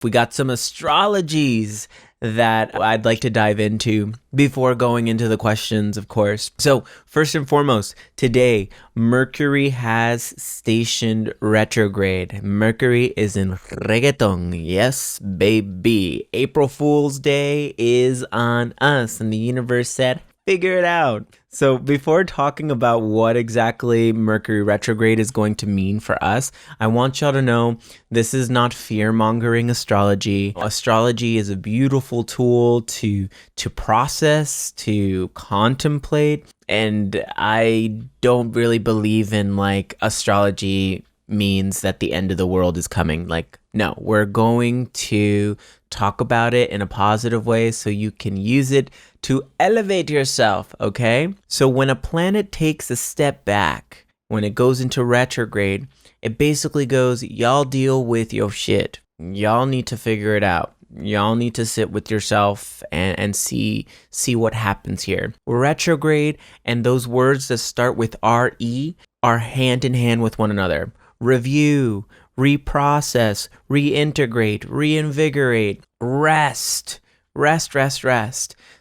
We got some astrologies that I'd like to dive into before going into the questions, of course. So first and foremost, today, Mercury has stationed retrograde. Mercury is in reggaeton. Yes, baby. April Fool's Day is on us, and the universe said, figure it out. So before talking about what exactly Mercury retrograde is going to mean for us, I want y'all to know this is not fear-mongering astrology. Astrology is a beautiful tool to process, to contemplate, and I don't really believe in like astrology means that the end of the world is coming. Like, no, we're going to talk about it in a positive way so you can use it to elevate yourself, okay? So when a planet takes a step back, when it goes into retrograde, it basically goes, y'all deal with your shit. Y'all need to figure it out. Y'all need to sit with yourself and see what happens here. Retrograde and those words that start with RE are hand in hand with one another. Review, reprocess, reintegrate, reinvigorate, rest.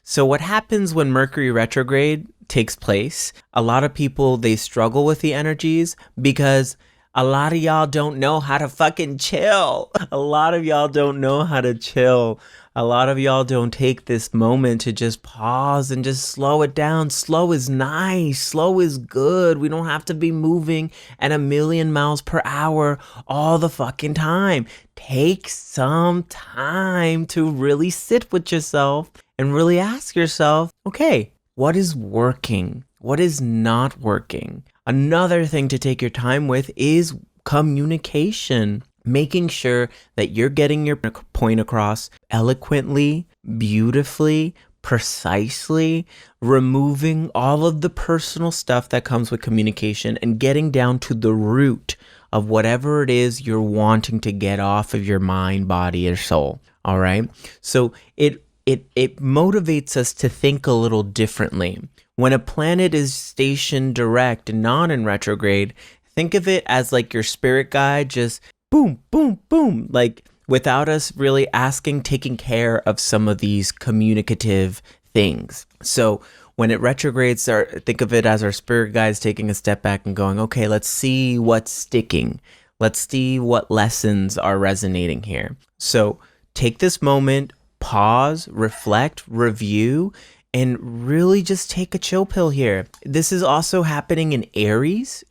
So what happens when Mercury retrograde takes place? A lot of people, they struggle with the energies because a lot of y'all don't know how to fucking chill. A lot of y'all don't know how to chill. A lot of y'all don't take this moment to just pause and just slow it down. Slow is nice. Slow is good. We don't have to be moving at 1,000,000 miles per hour all the fucking time. Take some time to really sit with yourself and really ask yourself, okay, what is working? What is not working? Another thing to take your time with is communication. Making sure that you're getting your point across eloquently, beautifully, precisely, removing all of the personal stuff that comes with communication and getting down to the root of whatever it is you're wanting to get off of your mind, body, or soul. All right. So it motivates us to think a little differently. When a planet is stationed direct and not in retrograde, think of it as like your spirit guide just boom, boom, boom, like without us really asking, taking care of some of these communicative things. So when it retrogrades, think of it as our spirit guides taking a step back and going, okay, let's see what's sticking. Let's see what lessons are resonating here. So take this moment, pause, reflect, review, and really just take a chill pill here. This is also happening in Aries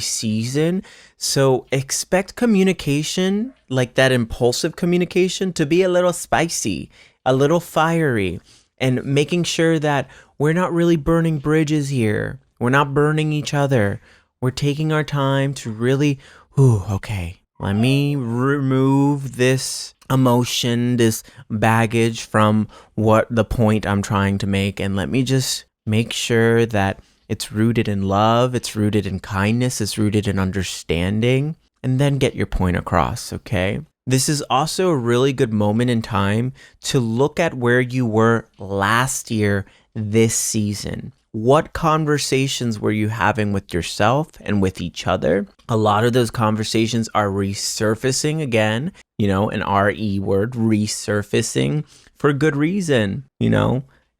season. So expect communication, like that impulsive communication, to be a little spicy, a little fiery, and making sure that we're not really burning bridges here. We're not burning each other. We're taking our time to really, okay, let me remove this emotion, this baggage from what the point I'm trying to make, and let me just make sure that it's rooted in love, it's rooted in kindness, it's rooted in understanding, and then get your point across, okay? This is also a really good moment in time to look at where you were last year this season. What conversations were you having with yourself and with each other? A lot of those conversations are resurfacing again, an RE word, resurfacing, for good reason,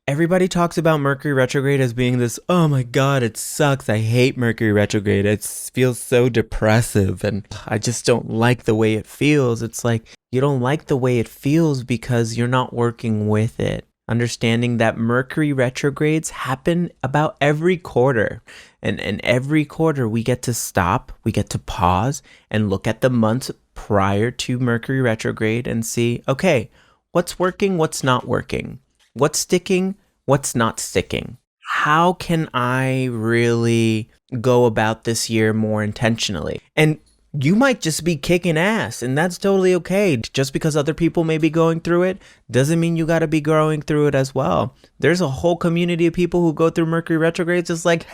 Everybody talks about Mercury retrograde as being this, oh my God, it sucks. I hate Mercury retrograde. It feels so depressive and I just don't like the way it feels. It's like, you don't like the way it feels because you're not working with it. Understanding that Mercury retrogrades happen about every quarter. And every quarter we get to stop, we get to pause and look at the months prior to Mercury retrograde and see, okay, what's working, what's not working? What's sticking, what's not sticking? How can I really go about this year more intentionally? And you might just be kicking ass, and that's totally okay. Just because other people may be going through it doesn't mean you got to be going through it as well. There's a whole community of people who go through Mercury retrogrades. It's like,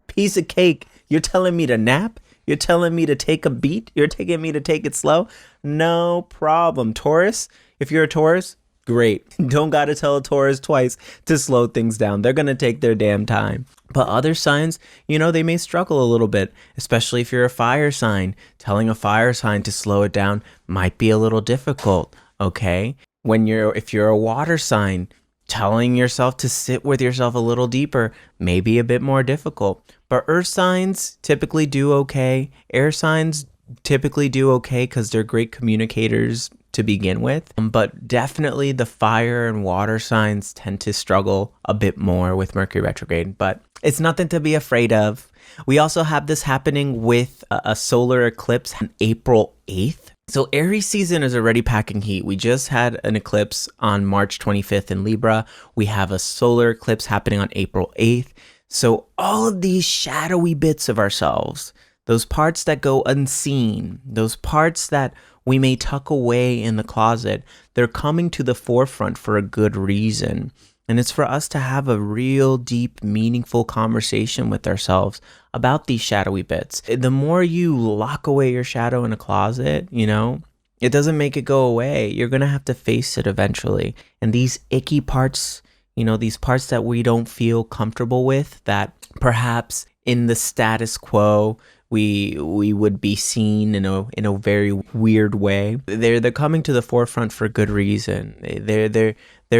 piece of cake. You're telling me to nap? You're telling me to take a beat? You're taking me to take it slow? No problem. Taurus, if you're a Taurus, great. Don't got to tell a Taurus twice to slow things down. They're going to take their damn time. But other signs, they may struggle a little bit, especially if you're a fire sign. Telling a fire sign to slow it down might be a little difficult. okay? If you're a water sign, telling yourself to sit with yourself a little deeper may be a bit more difficult. But earth signs typically do okay. Air signs typically do okay because they're great communicators to begin with. But definitely the fire and water signs tend to struggle a bit more with Mercury retrograde. But it's nothing to be afraid of. We also have this happening with a solar eclipse on April 8th. So Aries season is already packing heat. We just had an eclipse on March 25th in Libra. We have a solar eclipse happening on April 8th. So all of these shadowy bits of ourselves, those parts that go unseen, those parts that we may tuck away in the closet, they're coming to the forefront for a good reason. And it's for us to have a real deep, meaningful conversation with ourselves about these shadowy bits. The more you lock away your shadow in a closet, it doesn't make it go away. You're going to have to face it eventually. And these icky parts, these parts that we don't feel comfortable with, that perhaps in the status quo, we would be seen in a very weird way. They're coming to the forefront for good reason. They're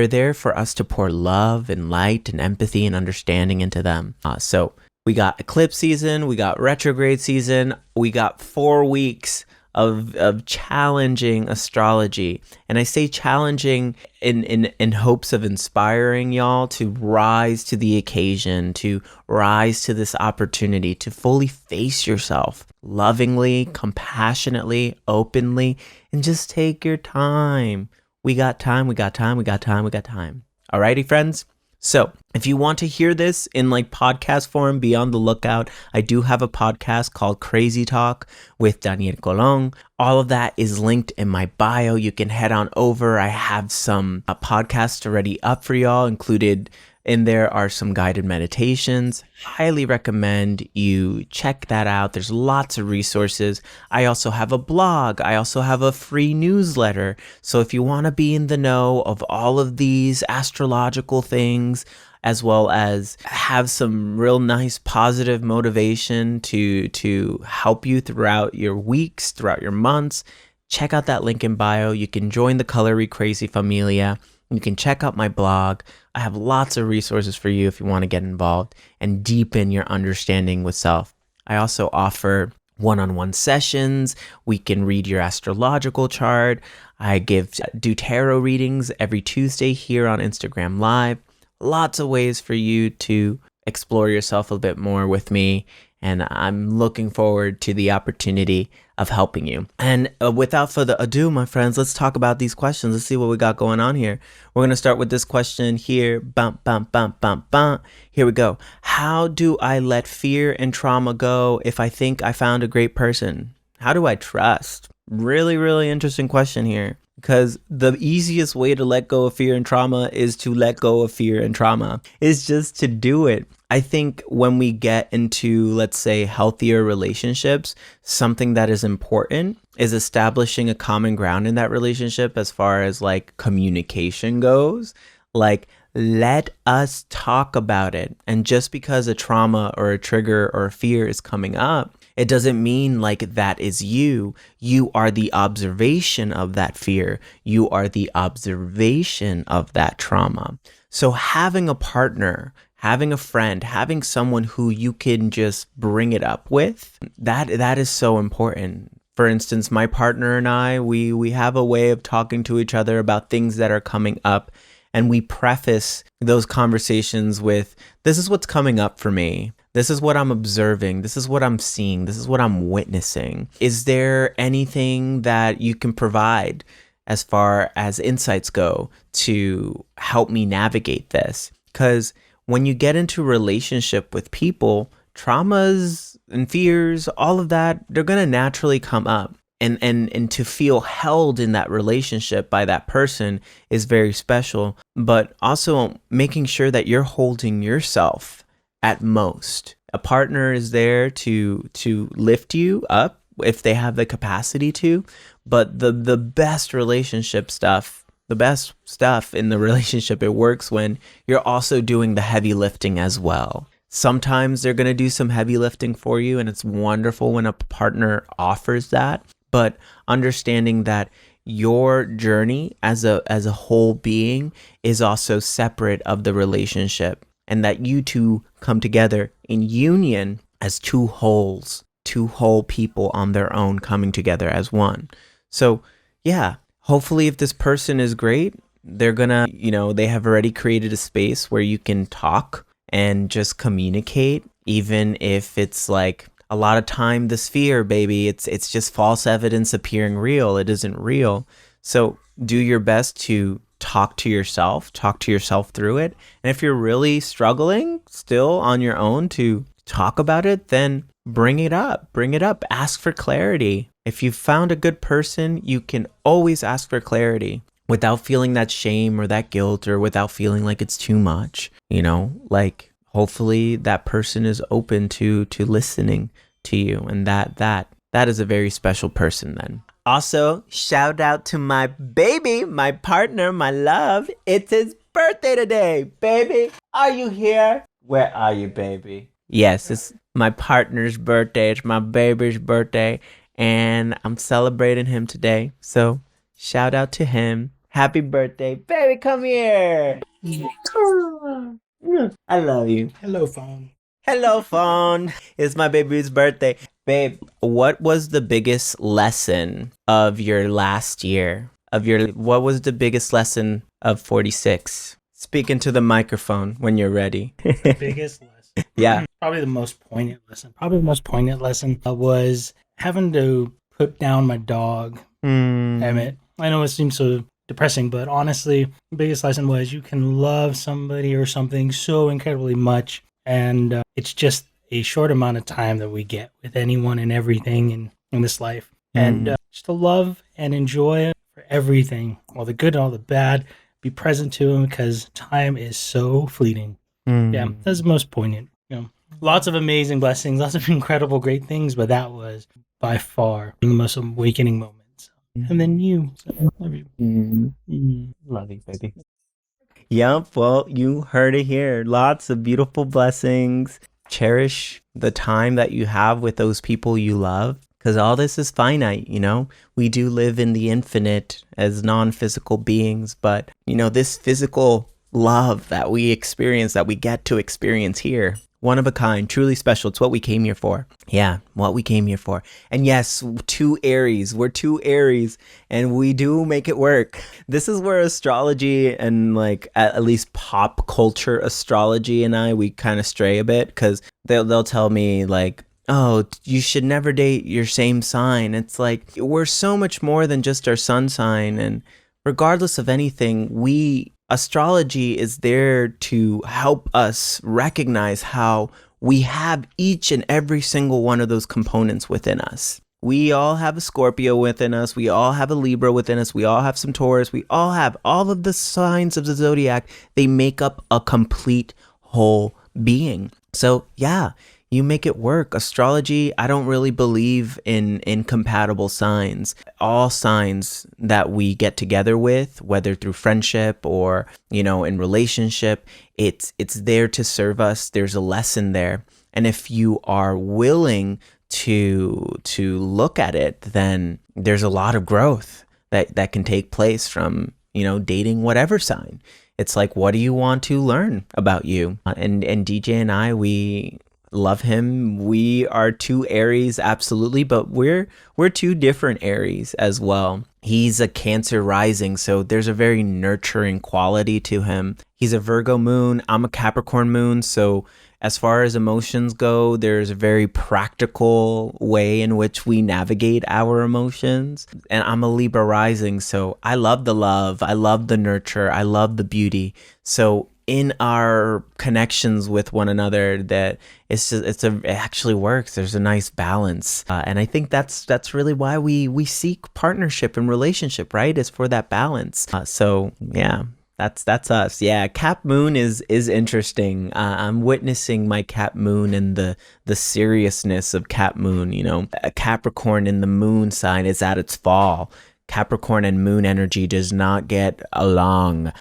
there for us to pour love and light and empathy and understanding into them. So we got eclipse season, we got retrograde season, we got 4 weeks of challenging astrology. And I say challenging in hopes of inspiring y'all to rise to the occasion, to rise to this opportunity, to fully face yourself lovingly, compassionately, openly, and just take your time. We got time, we got time, we got time, we got time. Alrighty, friends? So if you want to hear this in podcast form, be on the lookout. I do have a podcast called Crazy Talk with Daniel Colon. All of that is linked in my bio. You can head on over. I have some podcasts already up for y'all. Included in there are some guided meditations. Highly recommend you check that out. There's lots of resources. I also have a blog. I also have a free newsletter. So if you want to be in the know of all of these astrological things, as well as have some real nice positive motivation to help you throughout your weeks, throughout your months, check out that link in bio. You can join the Colory Crazy Familia. You can check out my blog. I have lots of resources for you if you want to get involved and deepen your understanding with self. I also offer one-on-one sessions. We can read your astrological chart. I do tarot readings every Tuesday here on Instagram Live. Lots of ways for you to explore yourself a bit more with me. And I'm looking forward to the opportunity of helping you. And without further ado, my friends, let's talk about these questions. Let's see what we got going on here. We're going to start with this question here. Bum, bum, bum, bum, bum. Here we go. How do I let fear and trauma go if I think I found a great person? How do I trust? Really, really interesting question here. Because the easiest way to let go of fear and trauma is to let go of fear and trauma. It's just to do it. I think when we get into, let's say, healthier relationships, something that is important is establishing a common ground in that relationship as far as communication goes. Let us talk about it. And just because a trauma or a trigger or a fear is coming up, it doesn't mean that is you. You are the observation of that fear. You are the observation of that trauma. So having a partner, having a friend, having someone who you can just bring it up with, that is so important. For instance, my partner and I, we have a way of talking to each other about things that are coming up. And we preface those conversations with, this is what's coming up for me. This is what I'm observing. This is what I'm seeing. This is what I'm witnessing. Is there anything that you can provide as far as insights go to help me navigate this? Because when you get into a relationship with people, traumas and fears, all of that, they're going to naturally come up. And to feel held in that relationship by that person is very special, but also making sure that you're holding yourself at most. A partner is there to lift you up if they have the capacity to, but the best relationship stuff, the best stuff in the relationship, it works when you're also doing the heavy lifting as well. Sometimes they're going to do some heavy lifting for you, and it's wonderful when a partner offers that. But understanding that your journey as a whole being is also separate of the relationship, and that you two come together in union as two wholes, two whole people on their own coming together as one. So yeah, hopefully if this person is great, they're gonna, they have already created a space where you can talk and just communicate, even if it's like a lot of time the sphere, baby, it's just false evidence appearing real. It isn't real. So do your best to talk to yourself through it. And if you're really struggling still on your own to talk about it, then bring it up, ask for clarity. If you've found a good person, you can always ask for clarity without feeling that shame or that guilt, or without feeling like it's too much, like hopefully that person is open to listening to you, and that is a very special person then. Also, shout out to my baby, my partner, my love. It's his birthday today. Baby, are you here? Where are you, baby? Yes, it's my partner's birthday. It's my baby's birthday, and I'm celebrating him today. So shout out to him. Happy birthday. Baby, come here. I love you. Hello, phone. Hello, phone. It's my baby's birthday. Babe, what was the biggest lesson of your last year? What was the biggest lesson of 46? Speak into the microphone when you're ready. The biggest lesson? Yeah. Probably the most poignant lesson. Was having to put down my dog, Emmett. I know it seems so depressing, but honestly, the biggest lesson was you can love somebody or something so incredibly much, and it's just a short amount of time that we get with anyone and everything in this life. And just to love and enjoy for everything, all the good and all the bad, be present to them, because time is so fleeting. Yeah, that's the most poignant. Lots of amazing blessings, lots of incredible, great things, but that was by far the most awakening moment. And then you. So, love you. Love you, baby. Yep, well, you heard it here. Lots of beautiful blessings. Cherish the time that you have with those people you love, because all this is finite, We do live in the infinite as non-physical beings, but, this physical love that we experience, that we get to experience here, one of a kind, truly special. It's what we came here for. Yeah, what we came here for. And yes, we're two Aries, and we do make it work. This is where astrology and like at least pop culture astrology and we kind of stray a bit, because they'll tell me like, oh, you should never date your same sign. It's like, we're so much more than just our sun sign. And regardless of anything, astrology is there to help us recognize how we have each and every single one of those components within us. We all have a Scorpio within us. We all have a Libra within us. We all have some Taurus. We all have all of the signs of the zodiac. They make up a complete whole being. So yeah, you make it work. Astrology, I don't really believe in incompatible signs. All signs that we get together with, whether through friendship or, in relationship, it's there to serve us. There's a lesson there. And if you are willing to look at it, then there's a lot of growth that can take place from, dating whatever sign. It's like, what do you want to learn about you? And DJ and I, we love him. We are two Aries, absolutely, but we're two different Aries as well. He's a Cancer rising, so there's a very nurturing quality to him. He's a Virgo moon. I'm a Capricorn moon, so as far as emotions go, there's a very practical way in which we navigate our emotions. And I'm a Libra rising, so I love the love, I love the nurture, I love the beauty. So in our connections with one another, that it actually works. There's a nice balance, and I think that's really why we seek partnership and relationship, right? Is for that balance. So yeah, that's us. Yeah, Cap Moon is interesting. I'm witnessing my Cap Moon and the seriousness of Cap Moon. A Capricorn in the moon sign is at its fall. Capricorn and moon energy does not get along.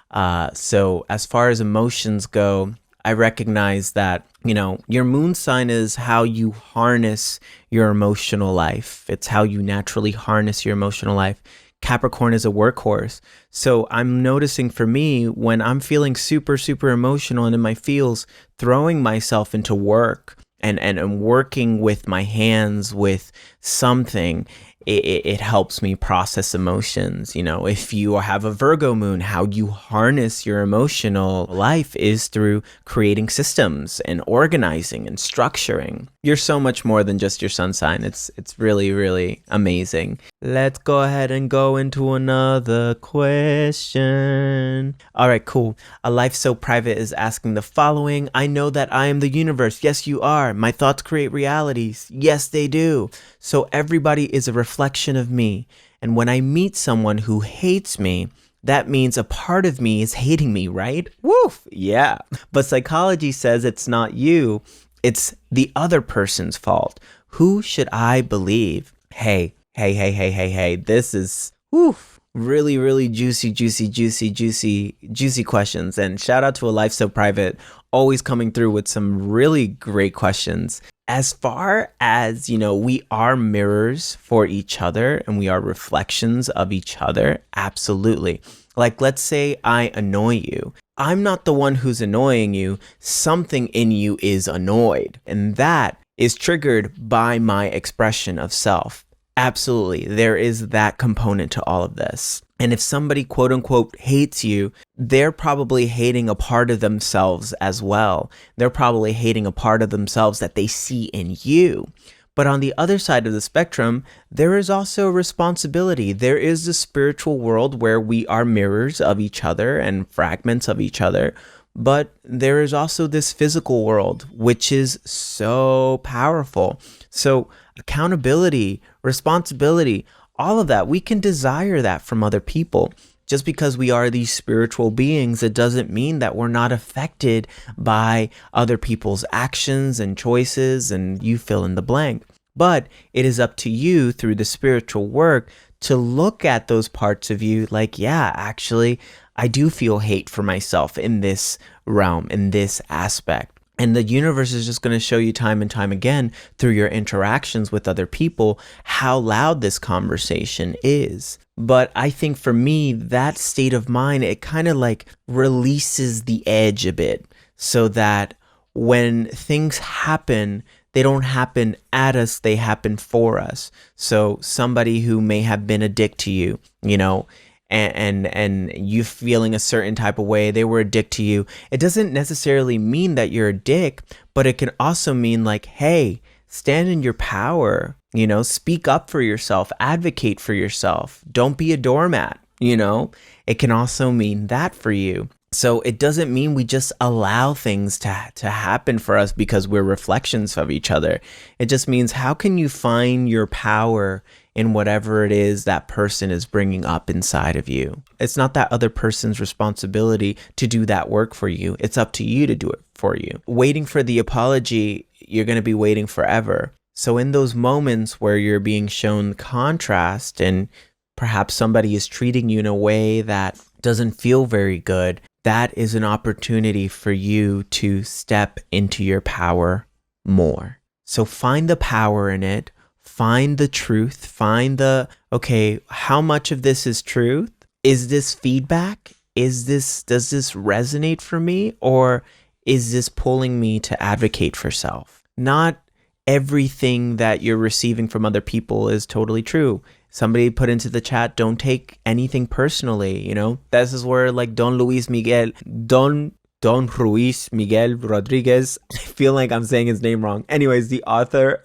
So as far as emotions go, I recognize that, your moon sign is how you harness your emotional life. It's how you naturally harness your emotional life. Capricorn is a workhorse. So I'm noticing for me, when I'm feeling super, super emotional and in my feels, throwing myself into work and working with my hands with something, it helps me process emotions. If you have a Virgo moon, how you harness your emotional life is through creating systems and organizing and structuring. You're so much more than just your sun sign. It's really, really amazing. Let's go ahead and go into another question. All right, cool. A Life So Private is asking the following. I know that I am the universe. Yes, you are. My thoughts create realities. Yes, they do. So everybody is a reflection of me. And when I meet someone who hates me, that means a part of me is hating me, right? Woof, yeah. But psychology says it's not you, it's the other person's fault. Who should I believe? Hey, this is really, really juicy questions. And shout out to A Life So Private, always coming through with some really great questions. As far as, we are mirrors for each other and we are reflections of each other, absolutely. Like, let's say I annoy you. I'm not the one who's annoying you. Something in you is annoyed. And that is triggered by my expression of self. Absolutely. There is that component to all of this. And if somebody, quote unquote, hates you, they're probably hating a part of themselves as well. They're probably hating a part of themselves that they see in you. But on the other side of the spectrum, there is also responsibility. There is the spiritual world where we are mirrors of each other and fragments of each other. But there is also this physical world, which is so powerful. So accountability, responsibility, all of that, we can desire that from other people. Just because we are these spiritual beings, it doesn't mean that we're not affected by other people's actions and choices, and you fill in the blank. But it is up to you through the spiritual work to look at those parts of you like, yeah, actually, I do feel hate for myself in this realm, in this aspect. And the universe is just going to show you time and time again through your interactions with other people how loud this conversation is. But I think for me, that state of mind, it kind of like releases the edge a bit so that when things happen, they don't happen at us, they happen for us. So somebody who may have been a dick to you, and you feeling a certain type of way, they were a dick to you. It doesn't necessarily mean that you're a dick, but it can also mean like, hey, stand in your power, speak up for yourself, advocate for yourself. Don't be a doormat, It can also mean that for you. So it doesn't mean we just allow things to happen for us because we're reflections of each other. It just means, how can you find your power in whatever it is that person is bringing up inside of you? It's not that other person's responsibility to do that work for you. It's up to you to do it for you. Waiting for the apology, you're going to be waiting forever. So in those moments where you're being shown contrast and perhaps somebody is treating you in a way that doesn't feel very good, that is an opportunity for you to step into your power more. So find the power in it. Find the truth, okay, how much of this is truth? Is this feedback? Does this resonate for me? Or is this pulling me to advocate for self? Not everything that you're receiving from other people is totally true. Somebody put into the chat, don't take anything personally, This is where like Don Ruiz Miguel Rodriguez, I feel like I'm saying his name wrong. Anyways, the author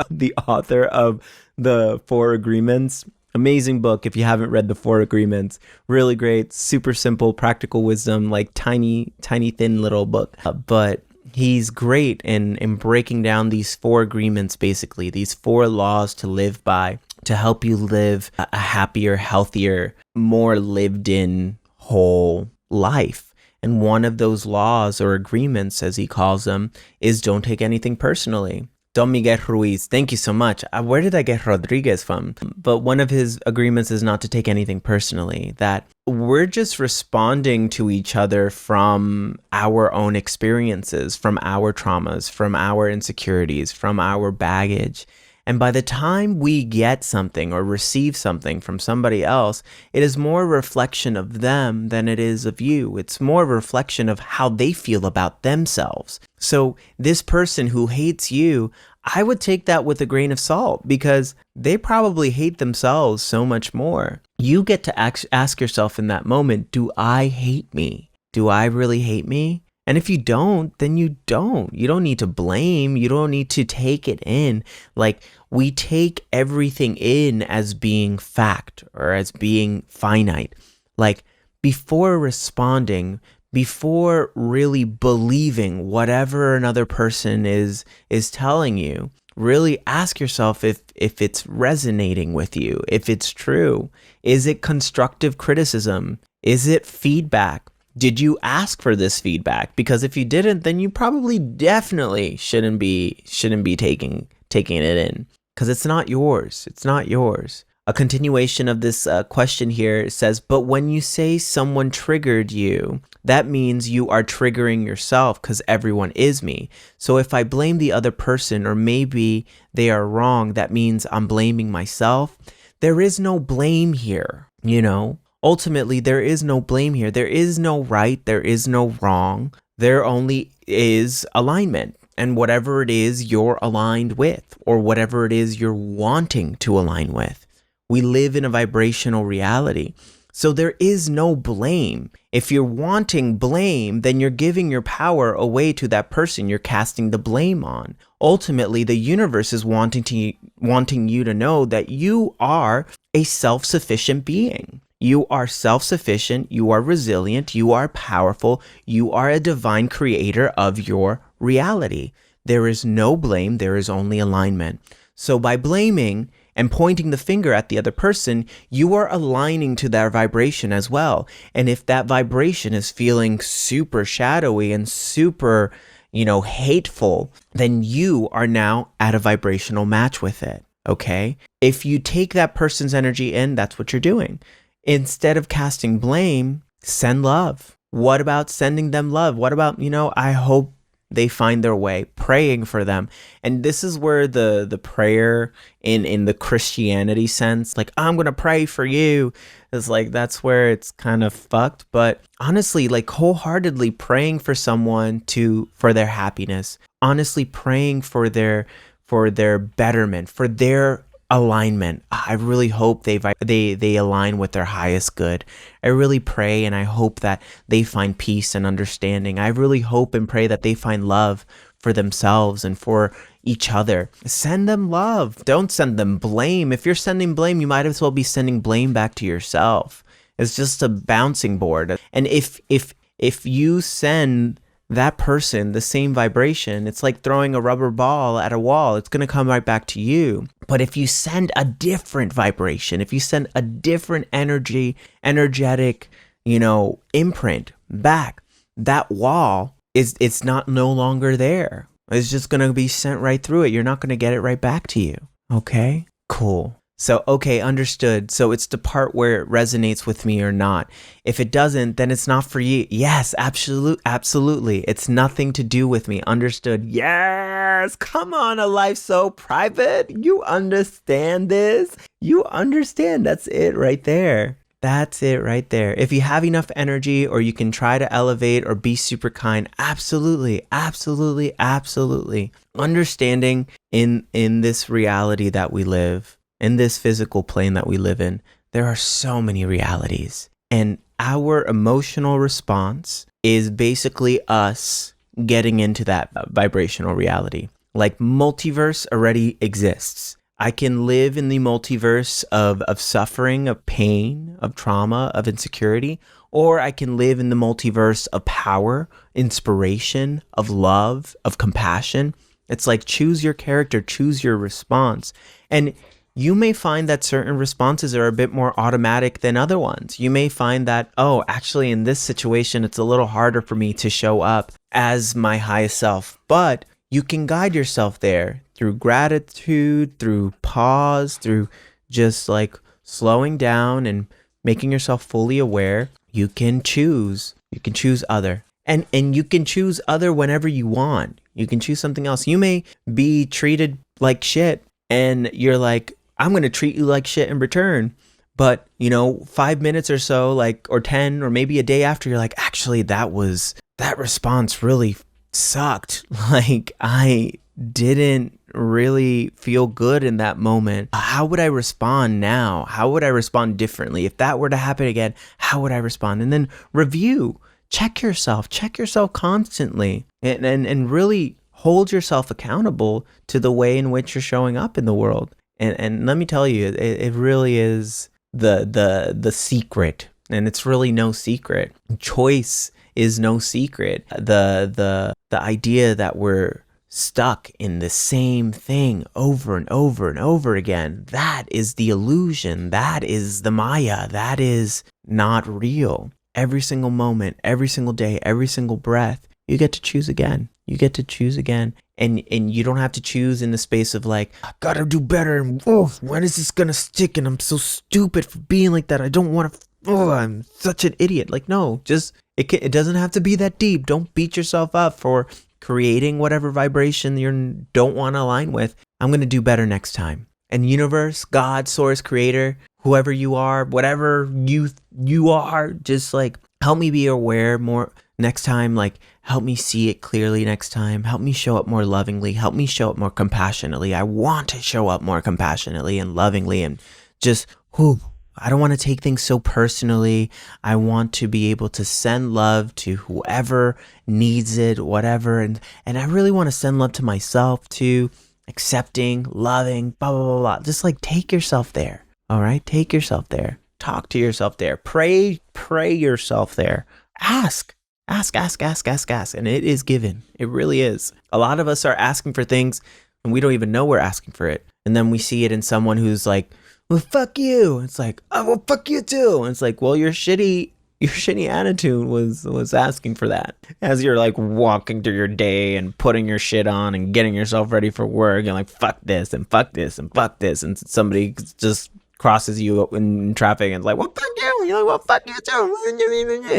of the Four Agreements, amazing book. If you haven't read the Four Agreements, really great, super simple, practical wisdom, like tiny, thin little book. But he's great in breaking down these four agreements, basically, these four laws to live by to help you live a happier, healthier, more lived in whole life. And one of those laws or agreements, as he calls them, is don't take anything personally. Don Miguel Ruiz, thank you so much. Where did I get Rodriguez from? But one of his agreements is not to take anything personally, that we're just responding to each other from our own experiences, from our traumas, from our insecurities, from our baggage. And by the time we get something or receive something from somebody else, it is more a reflection of them than it is of you. It's more a reflection of how they feel about themselves. So this person who hates you, I would take that with a grain of salt because they probably hate themselves so much more. You get to ask yourself in that moment, do I hate me? Do I really hate me? And if you don't, then you don't. You don't need to blame. You don't need to take it in. Like, we take everything in as being fact or as being finite. Like, before responding, before really believing whatever another person is telling you, really ask yourself if it's resonating with you, if it's true. Is it constructive criticism? Is it feedback? Did you ask for this feedback? Because if you didn't, then you probably definitely shouldn't be taking it in, because it's not yours. It's not yours. A continuation of this question here says, but when you say someone triggered you, that means you are triggering yourself because everyone is me. So if I blame the other person or maybe they are wrong, that means I'm blaming myself. There is no blame here, you know? Ultimately, there is no blame here. There is no right. There is no wrong. There only is alignment. And whatever it is you're aligned with, or whatever it is you're wanting to align with. We live in a vibrational reality. So there is no blame. If you're wanting blame, then you're giving your power away to that person you're casting the blame on. Ultimately, the universe is wanting you to know that you are a self-sufficient being. You are self-sufficient, you are resilient, you are powerful, you are a divine creator of your reality. There is no blame, there is only alignment. So by blaming and pointing the finger at the other person, you are aligning to their vibration as well. And if that vibration is feeling super shadowy and super, hateful, then you are now at a vibrational match with it, okay? If you take that person's energy in, that's what you're doing. Instead of casting blame, send love. What about sending them love? What about, I hope they find their way, praying for them. And this is where the prayer in the Christianity sense, like, I'm going to pray for you, is like, that's where it's kind of fucked. But honestly, like, wholeheartedly praying for someone for their happiness, honestly praying for their betterment, for their alignment. I really hope they align with their highest good. I really pray and I hope that they find peace and understanding. I really hope and pray that they find love for themselves and for each other. Send them love. Don't send them blame. If you're sending blame, you might as well be sending blame back to yourself. It's just a bouncing board. And if you send that person the same vibration, it's like throwing a rubber ball at a wall. It's going to come right back to you. But if you send a different vibration, if you send a different energetic, imprint back, that wall it's not no longer there. It's just going to be sent right through it. You're not going to get it right back to you. Okay? Cool. So, okay, understood. So it's the part where it resonates with me or not. If it doesn't, then it's not for you. Yes, absolutely. It's nothing to do with me. Understood. Yes. Come on, a life so private. You understand this. You understand. That's it right there. That's it right there. If you have enough energy or you can try to elevate or be super kind, absolutely, absolutely, absolutely. Understanding in this reality that we live, in this physical plane that we live in, there are so many realities. And our emotional response is basically us getting into that vibrational reality. Like, multiverse already exists. I can live in the multiverse of suffering, of pain, of trauma, of insecurity, or I can live in the multiverse of power, inspiration, of love, of compassion. It's like, choose your character, choose your response. And you may find that certain responses are a bit more automatic than other ones. You may find that, oh, actually in this situation, it's a little harder for me to show up as my highest self. But you can guide yourself there through gratitude, through pause, through just like slowing down and making yourself fully aware. You can choose other. And you can choose other whenever you want. You can choose something else. You may be treated like shit and you're like, I'm going to treat you like shit in return. But, 5 minutes or so, like, or 10, or maybe a day after, you're like, actually, that response really sucked. Like, I didn't really feel good in that moment. How would I respond now? How would I respond differently? If that were to happen again, how would I respond? And then review, check yourself constantly, and really hold yourself accountable to the way in which you're showing up in the world. And let me tell you, it really is the secret, and it's really no secret. Choice is no secret. The idea that we're stuck in the same thing over and over and over again, that is the illusion. That is the Maya. That is not real. Every single moment, every single day, every single breath, you get to choose again. You get to choose again. And you don't have to choose in the space of like, I gotta do better, and when is this gonna stick, and I'm so stupid for being like that, I don't want to, I'm such an idiot. Like, no, just it doesn't have to be that deep. Don't beat yourself up for creating whatever vibration you don't want to align with. I'm gonna do better next time. And universe, God, source, creator, whoever you are, whatever you are, just like, help me be aware more next time. Like, help me see it clearly next time. Help me show up more lovingly. Help me show up more compassionately. I want to show up more compassionately and lovingly, and just, I don't want to take things so personally. I want to be able to send love to whoever needs it, whatever. And I really want to send love to myself too, accepting, loving, blah, blah, blah, blah. Just like, take yourself there. All right. Take yourself there. Talk to yourself there. Pray yourself there. Ask. And it is given. It really is. A lot of us are asking for things and we don't even know we're asking for it. And then we see it in someone who's like, well, fuck you. It's like, oh, well, fuck you too. And it's like, well, your shitty attitude was asking for that. As you're like walking through your day and putting your shit on and getting yourself ready for work, and like, fuck this and fuck this and fuck this. And somebody just crosses you in traffic and it's like, well, fuck you. You're like, well, fuck you too.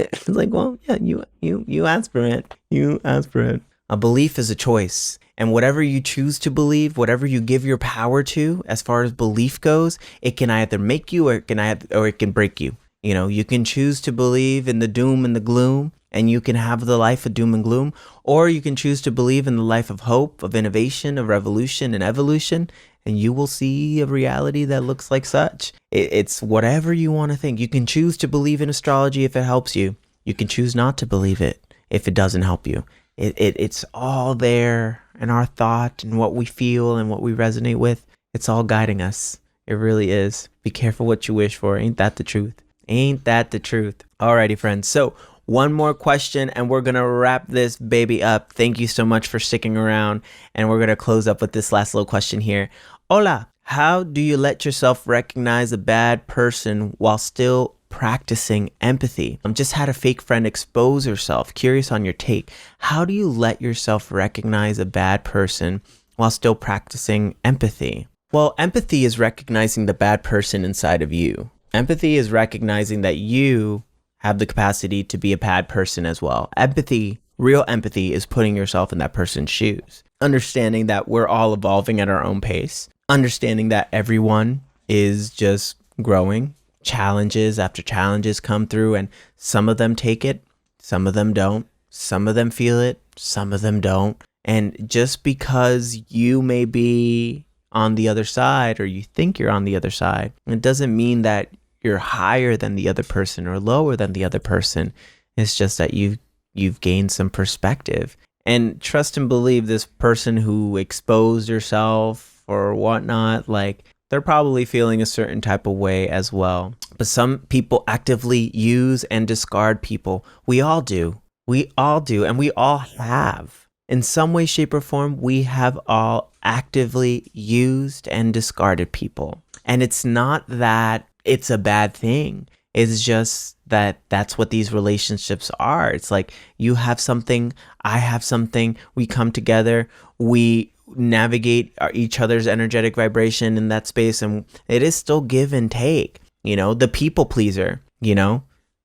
It's like, well, yeah, you asked for it. You asked for it. A belief is a choice. And whatever you choose to believe, whatever you give your power to, as far as belief goes, it can either make you or it can break you. You can choose to believe in the doom and the gloom, and you can have the life of doom and gloom, or you can choose to believe in the life of hope, of innovation, of revolution and evolution, and you will see a reality that looks like such. It's whatever you want to think. You can choose to believe in astrology if it helps you. You can choose not to believe it if it doesn't help you. It's all there in our thought and what we feel and what we resonate with. It's all guiding us. It really is. Be careful what you wish for. Ain't that the truth? Ain't that the truth? Alrighty, friends. So one more question and we're going to wrap this baby up. Thank you so much for sticking around. And we're going to close up with this last little question here. Hola, how do you let yourself recognize a bad person while still practicing empathy? Just had a fake friend expose herself. Curious on your take. How do you let yourself recognize a bad person while still practicing empathy? Well, empathy is recognizing the bad person inside of you. Empathy is recognizing that you have the capacity to be a bad person as well. Empathy, real empathy, is putting yourself in that person's shoes. Understanding that we're all evolving at our own pace. Understanding that everyone is just growing. Challenges after challenges come through, and some of them take it, some of them don't. Some of them feel it, some of them don't. And just because you may be on the other side, or you think you're on the other side, it doesn't mean that you're higher than the other person or lower than the other person. It's just that you've gained some perspective. And trust and believe this person who exposed herself or whatnot, like, they're probably feeling a certain type of way as well. But some people actively use and discard people. We all do. We all do. And we all have. In some way, shape, or form, we have all actively used and discarded people. And it's not that it's a bad thing. It's just that that's what these relationships are. It's like, you have something, I have something, we come together, we navigate each other's energetic vibration in that space, and it is still give and take. The people pleaser,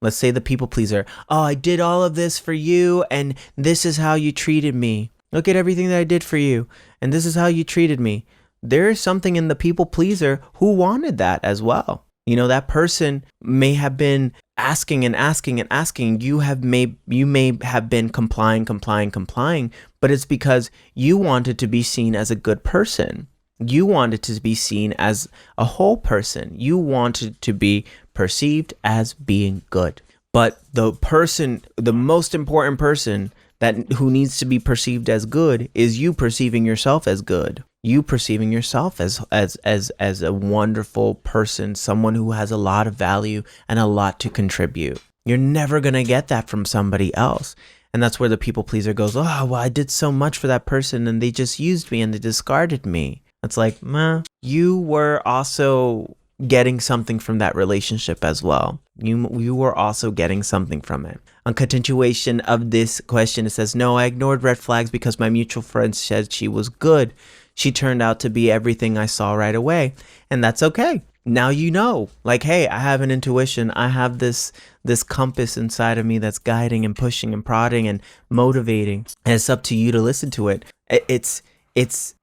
let's say the people pleaser. Oh, I did all of this for you, and this is how you treated me. Look at everything that I did for you, and this is how you treated me. there is something in the people pleaser who wanted that as well. That person may have been asking and asking and asking. You may have been complying, but it's because you wanted to be seen as a good person. You wanted to be seen as a whole person. You wanted to be perceived as being good. But the most important person who needs to be perceived as good is you perceiving yourself as good. You perceiving yourself as a wonderful person, someone who has a lot of value and a lot to contribute. You're never going to get that from somebody else. And that's where the people pleaser goes, oh, well, I did so much for that person and they just used me and they discarded me. It's like, you were also getting something from that relationship as well. You were also getting something from it. On continuation of this question, it says, no, I ignored red flags because my mutual friend said she was good. She turned out to be everything I saw right away. And that's okay. Now you know, like, hey, I have an intuition. I have this compass inside of me that's guiding and pushing and prodding and motivating. And it's up to you to listen to it. It's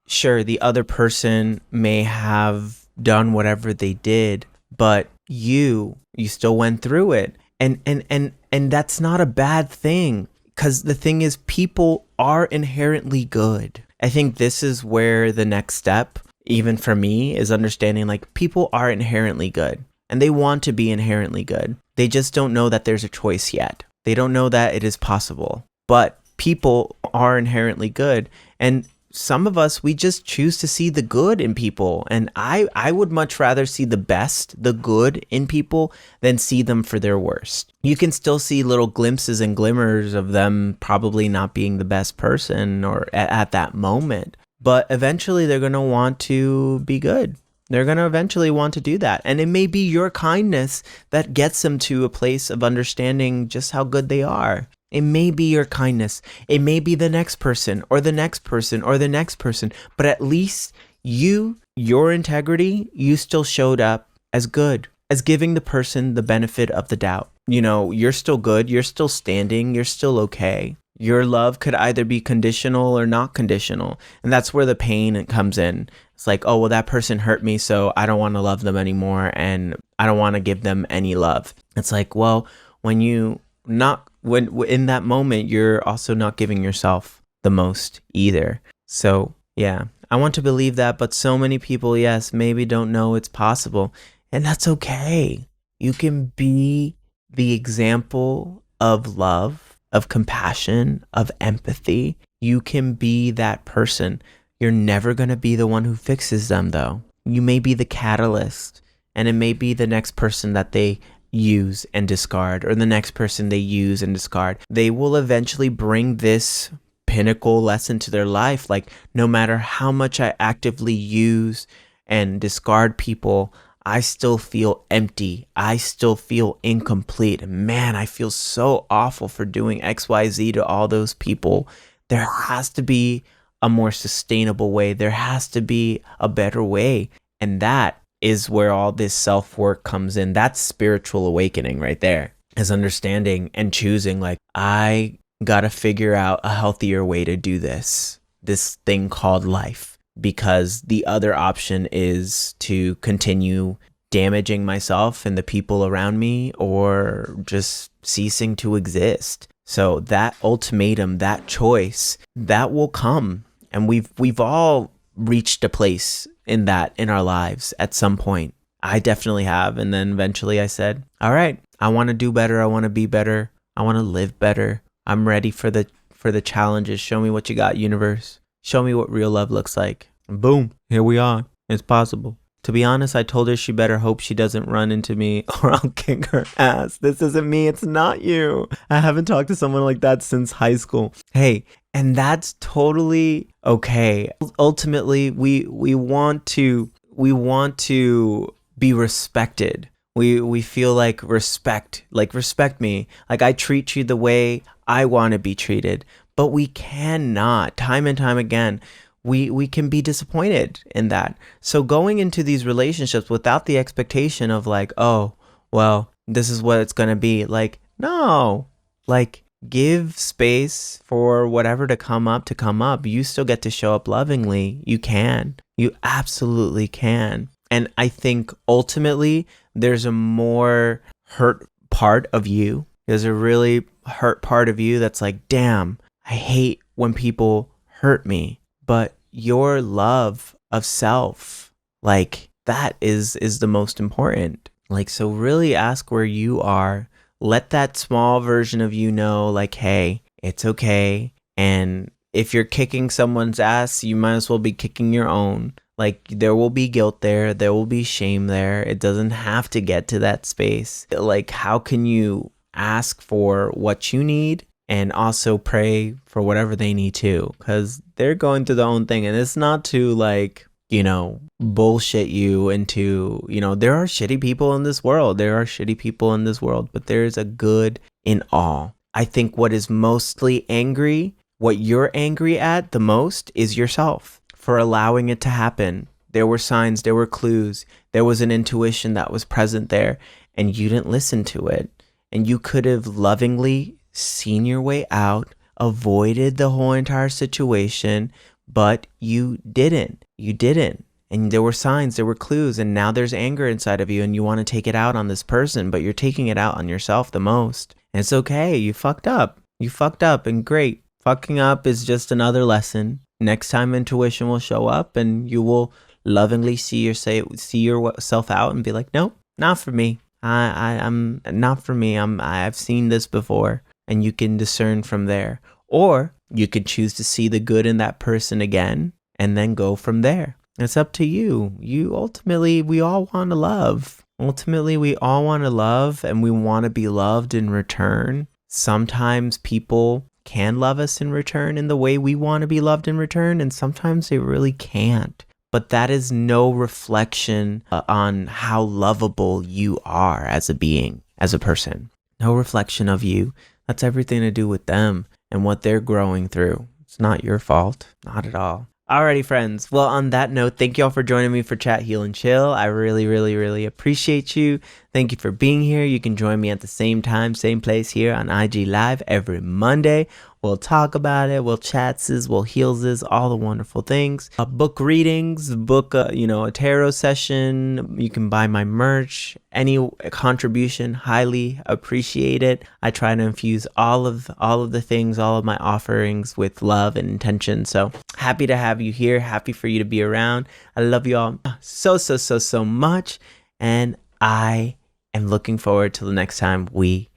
sure, the other person may have done whatever they did, but you still went through it. And that's not a bad thing, because the thing is, people are inherently good. I think this is where the next step, even for me, is understanding, like, people are inherently good and they want to be inherently good. They just don't know that there's a choice yet. They don't know that it is possible, but people are inherently good. And some of us, we just choose to see the good in people. And I would much rather see the best, the good in people, than see them for their worst. You can still see little glimpses and glimmers of them probably not being the best person or at that moment. But eventually they're going to want to be good. They're going to eventually want to do that. And it may be your kindness that gets them to a place of understanding just how good they are. It may be your kindness. It may be the next person or the next person or the next person. But at least your integrity, you still showed up as good, as giving the person the benefit of the doubt. You're still good. You're still standing. You're still okay. Your love could either be conditional or not conditional. And that's where the pain comes in. It's like, oh, well, that person hurt me, so I don't want to love them anymore. And I don't want to give them any love. It's like, well, when in that moment, you're also not giving yourself the most either. So yeah, I want to believe that, but so many people, yes, maybe don't know it's possible. And that's okay. You can be the example of love, of compassion, of empathy. You can be that person. You're never going to be the one who fixes them, though. You may be the catalyst, and it may be the next person that they use and discard, or the next person they use and discard. They will eventually bring this pinnacle lesson to their life. Like, no matter how much I actively use and discard people, I still feel empty. I still feel incomplete. Man, I feel so awful for doing XYZ to all those people. There has to be a more sustainable way. There has to be a better way. And that is where all this self-work comes in. That's spiritual awakening right there, is understanding and choosing, like, I gotta figure out a healthier way to do this thing called life, because the other option is to continue damaging myself and the people around me, or just ceasing to exist. So that ultimatum, that choice, that will come. And we've all reached a place in our lives at some point. I definitely have. And then eventually I said, all right, I want to do better. I want to be better. I want to live better. I'm ready for the challenges. Show me what you got, universe. Show me what real love looks like. And boom, here we are. It's possible. To be honest, I told her she better hope she doesn't run into me or I'll kick her ass. This isn't me. It's not you. I haven't talked to someone like that since high school. Hey, and that's totally okay. Ultimately, we want to be respected. We feel like respect me. Like, I treat you the way I want to be treated. But we cannot, time and time again, we can be disappointed in that. So going into these relationships without the expectation of, like, oh, well, this is what it's going to be. Like, no, like, give space for whatever to come up. You still get to show up lovingly. You can. You absolutely can. And I think ultimately there's a more hurt part of you. There's a really hurt part of you that's like, damn, I hate when people hurt me. But your love of self, like that is the most important. Like, so really ask where you are. Let that small version of you know, like, hey, it's okay. And if you're kicking someone's ass, you might as well be kicking your own. Like, there will be guilt there. There will be shame there. It doesn't have to get to that space. Like, how can you ask for what you need and also pray for whatever they need too? Because they're going through their own thing. And it's not to, like, you know, bullshit you into, you know, there are shitty people in this world. There are shitty people in this world, but there's a good in all. I think what is mostly angry, what you're angry at the most is yourself for allowing it to happen. There were signs, there were clues, there was an intuition that was present there, and you didn't listen to it. And you could have lovingly seen your way out, avoided the whole entire situation, but you didn't. You didn't. And there were signs, there were clues, and now there's anger inside of you and you want to take it out on this person, but you're taking it out on yourself the most. And it's okay. You fucked up. You fucked up, and great. Fucking up is just another lesson. Next time intuition will show up and you will lovingly see yourself out and be like, nope, not for me. I'm not for me. I've seen this before, and you can discern from there. Or you could choose to see the good in that person again and then go from there. It's up to you. Ultimately, we all want to love. Ultimately, we all want to love, and we want to be loved in return. Sometimes people can love us in return in the way we want to be loved in return, and sometimes they really can't. But that is no reflection on how lovable you are as a being, as a person. No reflection of you. That's everything to do with them and what they're growing through. It's not your fault. Not at all. Alrighty, friends. Well, on that note, thank you all for joining me for Chat, Heal, and Chill. I really, really, really appreciate you. Thank you for being here. You can join me at the same time, same place here on IG Live every Monday. We'll talk about it. We'll chatses, we'll healses, all the wonderful things. Book readings, book a tarot session. You can buy my merch. Any contribution, highly appreciate it. I try to infuse all of the things, all of my offerings with love and intention. So happy to have you here. Happy for you to be around. I love you all so much, and I am looking forward to the next time we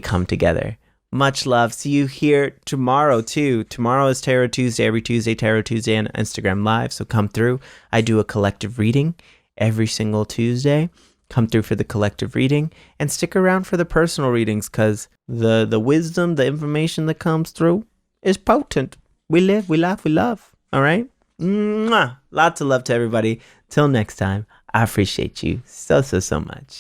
come together. Much love. See you here tomorrow too. Tomorrow is Tarot Tuesday. Every Tuesday, Tarot Tuesday on Instagram Live. So come through. I do a collective reading every single Tuesday. Come through for the collective reading and stick around for the personal readings, because the wisdom, the information that comes through is potent. We live, we laugh, we love. All right? Mwah! Lots of love to everybody. Till next time, I appreciate you so much.